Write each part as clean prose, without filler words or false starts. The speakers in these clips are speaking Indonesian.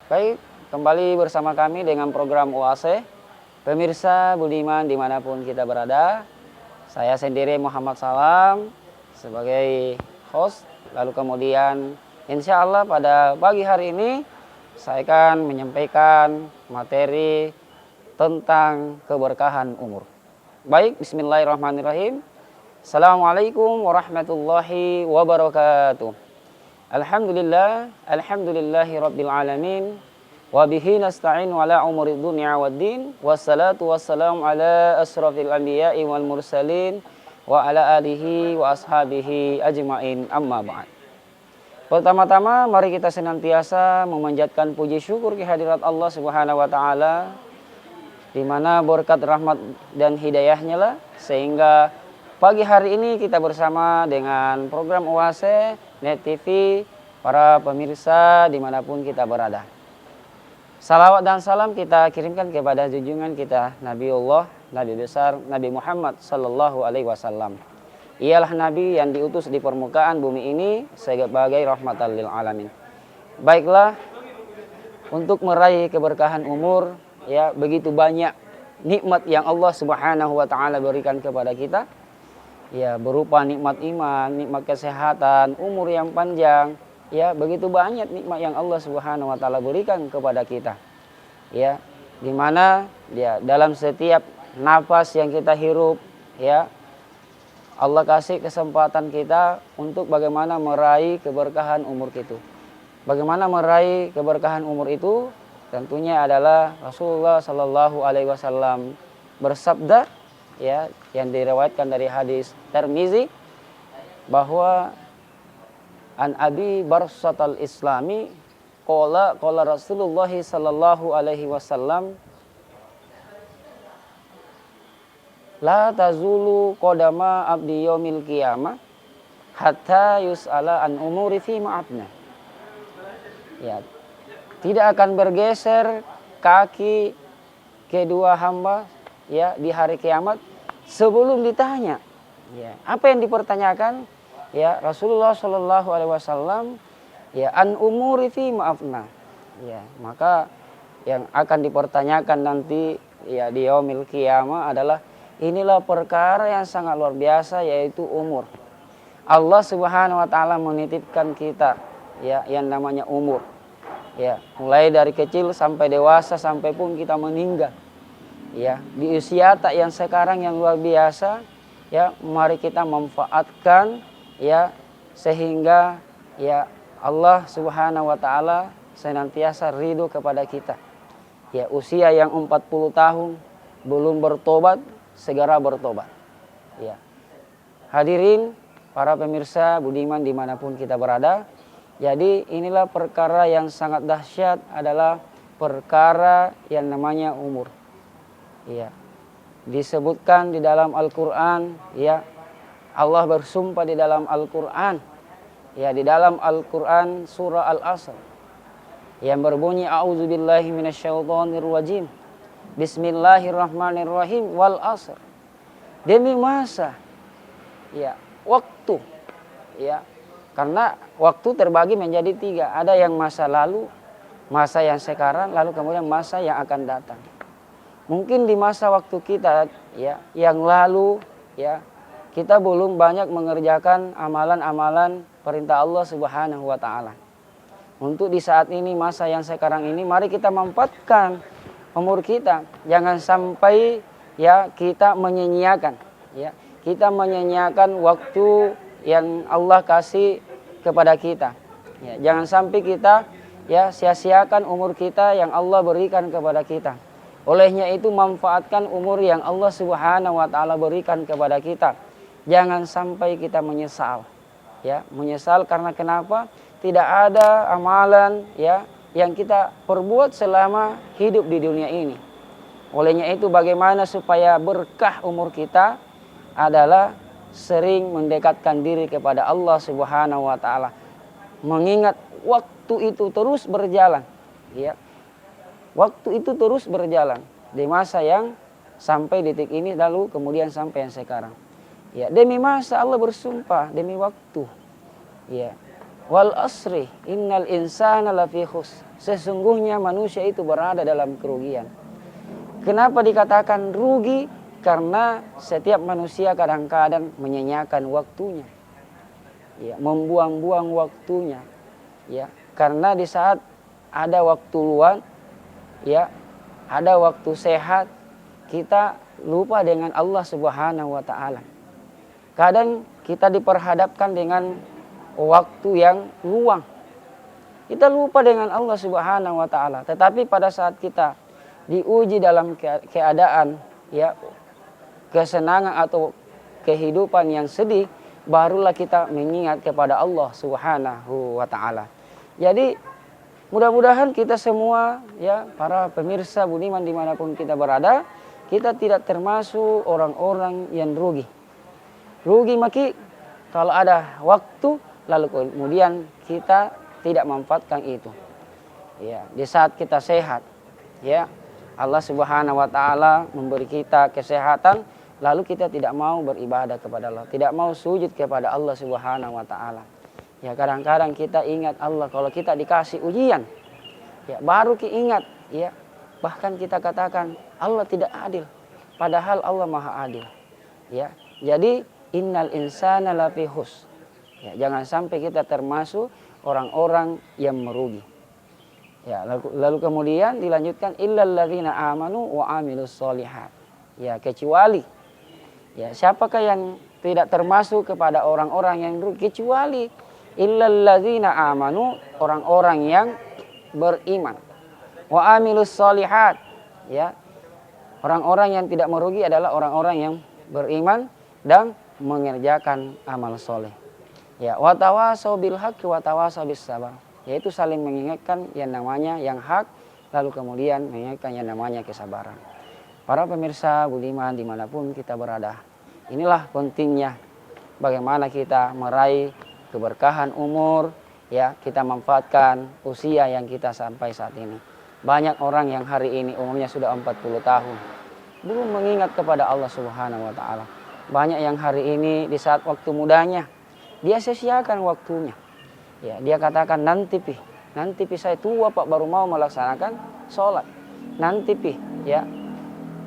Baik, kembali bersama kami dengan program UASE. Pemirsa Budiman dimanapun kita berada, saya sendiri Muhammad Salam sebagai host. Lalu kemudian insya Allah pada pagi hari ini saya akan menyampaikan materi tentang keberkahan umur. Baik, bismillahirrahmanirrahim. Assalamualaikum warahmatullahi wabarakatuh. Alhamdulillahi rabbil alamin. Wa bihi nasta'in ala umuri dunya waddin. Wassalatu wassalamu ala asrafil anbiya'i wal mursalin wa ala alihi wa ashabihi ajmain, amma ba'd. Pertama-tama mari kita senantiasa memanjatkan puji syukur kehadirat Allah Subhanahu wa taala, di mana berkat rahmat dan hidayahnya lah sehingga pagi hari ini kita bersama dengan program UASE Net TV, para pemirsa dimanapun kita berada. Salawat dan salam kita kirimkan kepada junjungan kita Nabiullah, Nabi besar Nabi Muhammad Sallallahu Alaihi Wasallam. Ialah Nabi yang diutus di permukaan bumi ini sebagai rahmatan lil alamin. Baiklah, untuk meraih keberkahan umur, ya begitu banyak nikmat yang Allah Subhanahu Wa Taala berikan kepada kita. Ya, berupa nikmat iman, nikmat kesehatan, umur yang panjang, ya begitu banyak nikmat yang Allah Subhanahu wa taala berikan kepada kita. Ya, di mana ya dalam setiap nafas yang kita hirup, ya Allah kasih kesempatan kita untuk bagaimana meraih keberkahan umur itu. Bagaimana meraih keberkahan umur itu? Tentunya adalah Rasulullah Shallallahu alaihi wasallam bersabda, ya yang diriwayatkan dari hadis Tirmizi, bahwa an Abi Barsatal Islami qala Rasulullah sallallahu alaihi wasallam la tazulu qadama abdi yaumil qiyamah hatta yus'ala an umuri fi ma'afna. Ya, tidak akan bergeser kaki kedua hamba, ya di hari kiamat sebelum ditanya, ya apa yang dipertanyakan, ya Rasulullah Shallallahu Alaihi Wasallam, ya an umuri fi maafna, ya maka yang akan dipertanyakan nanti ya di yaumil qiyamah adalah inilah perkara yang sangat luar biasa, yaitu umur. Allah Subhanahu Wa Taala menitipkan kita, ya yang namanya umur, ya mulai dari kecil sampai dewasa sampai pun kita meninggal. Ya, di usia tak yang sekarang yang luar biasa, ya mari kita manfaatkan, ya sehingga ya Allah Subhanahu wa taala senantiasa ridho kepada kita. Ya, usia yang 40 tahun belum bertobat, segera bertobat. Ya. Hadirin para pemirsa Budiman dimanapun kita berada, jadi inilah perkara yang sangat dahsyat, adalah perkara yang namanya umur. Ya, disebutkan di dalam Al-Quran, ya Allah bersumpah di dalam Al-Quran, ya di dalam Al-Quran surah Al-Asr yang berbunyi a'udzubillahi minasyaitonirrajim, bismillahirrahmanirrahim, wal asr, demi masa, ya waktu, ya karena waktu terbagi menjadi 3, ada yang masa lalu, masa yang sekarang, lalu kemudian masa yang akan datang. Mungkin di masa waktu kita, ya yang lalu, ya kita belum banyak mengerjakan amalan-amalan perintah Allah Subhanahu wa taala. Untuk di saat ini, masa yang sekarang ini, mari kita manfaatkan umur kita. Jangan sampai ya kita menyia-nyiakan, ya. Kita menyia-nyiakan waktu yang Allah kasih kepada kita. Ya, jangan sampai kita ya sia-siakan umur kita yang Allah berikan kepada kita. Olehnya itu manfaatkan umur yang Allah Subhanahu wa taala berikan kepada kita. Jangan sampai kita menyesal. Ya, menyesal karena kenapa? Tidak ada amalan ya yang kita perbuat selama hidup di dunia ini. Olehnya itu bagaimana supaya berkah umur kita adalah sering mendekatkan diri kepada Allah Subhanahu wa taala. Mengingat waktu itu terus berjalan, ya. Waktu itu terus berjalan di masa yang sampai detik ini, lalu kemudian sampai yang sekarang. Ya, demi masa Allah bersumpah, demi waktu. Ya. Wal asri innal insana lafi khusr. Sesungguhnya manusia itu berada dalam kerugian. Kenapa dikatakan rugi? Karena setiap manusia kadang-kadang menyanyiakan waktunya. Ya, membuang-buang waktunya. Ya, karena di saat ada waktu luang, ya, ada waktu sehat, kita lupa dengan Allah Subhanahu wa taala. Kadang kita diperhadapkan dengan waktu yang luang. Kita lupa dengan Allah Subhanahu wa taala. Tetapi pada saat kita diuji dalam keadaan ya kesenangan atau kehidupan yang sedih, barulah kita mengingat kepada Allah Subhanahu wa taala. Jadi mudah-mudahan kita semua ya para pemirsa budiman dimanapun kita berada, kita tidak termasuk orang-orang yang rugi. Rugi maki kalau ada waktu lalu kemudian kita tidak memanfaatkan itu. Ya, di saat kita sehat, ya Allah Subhanahu wa taala memberi kita kesehatan, lalu kita tidak mau beribadah kepada Allah, tidak mau sujud kepada Allah Subhanahu wa taala. Ya kadang-kadang kita ingat Allah kalau kita dikasih ujian. Ya baru ingat, ya. Bahkan kita katakan Allah tidak adil, padahal Allah Maha Adil. Ya. Jadi innal insana lafi khusr. Ya, jangan sampai kita termasuk orang-orang yang merugi. Ya, lalu kemudian dilanjutkan illal ladzina amanu wa amilus sholihat. Ya, kecuali ya siapakah yang tidak termasuk kepada orang-orang yang rugi, kecuali illal ladzina amanu, orang-orang yang beriman, wa amilus sholihat. Ya, orang-orang yang tidak merugi adalah orang-orang yang beriman dan mengerjakan amal soleh. Ya, wa tawasau bil haqqi wa tawasau bis sabar, yaitu saling mengingatkan yang namanya yang hak, lalu kemudian mengingatkan yang namanya kesabaran. Para pemirsa budiman dimanapun kita berada, inilah pentingnya bagaimana kita meraih keberkahan umur, ya kita manfaatkan usia yang kita sampai saat ini. Banyak orang yang hari ini umurnya sudah 40 tahun belum mengingat kepada Allah Subhanahu wa taala. Banyak yang hari ini di saat waktu mudanya dia sia-siakan waktunya. Ya, dia katakan nanti pi saya tua Pak baru mau melaksanakan sholat. Nanti pi ya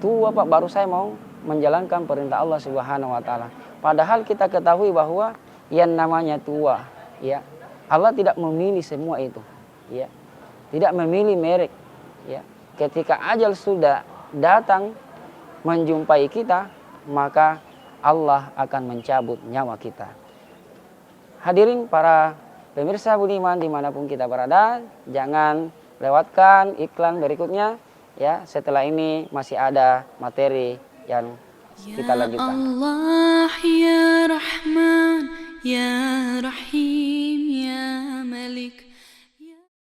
tua Pak baru saya mau menjalankan perintah Allah Subhanahu wa taala. Padahal kita ketahui bahwa yang namanya tua, ya Allah tidak memilih semua itu, ya tidak memilih merek, ya ketika ajal sudah datang menjumpai kita, maka Allah akan mencabut nyawa kita. Hadirin para pemirsa budiman dimanapun kita berada, jangan lewatkan iklan berikutnya. Ya, setelah ini masih ada materi yang kita lanjutkan. Ya Allah ya Rahman ya Rahim.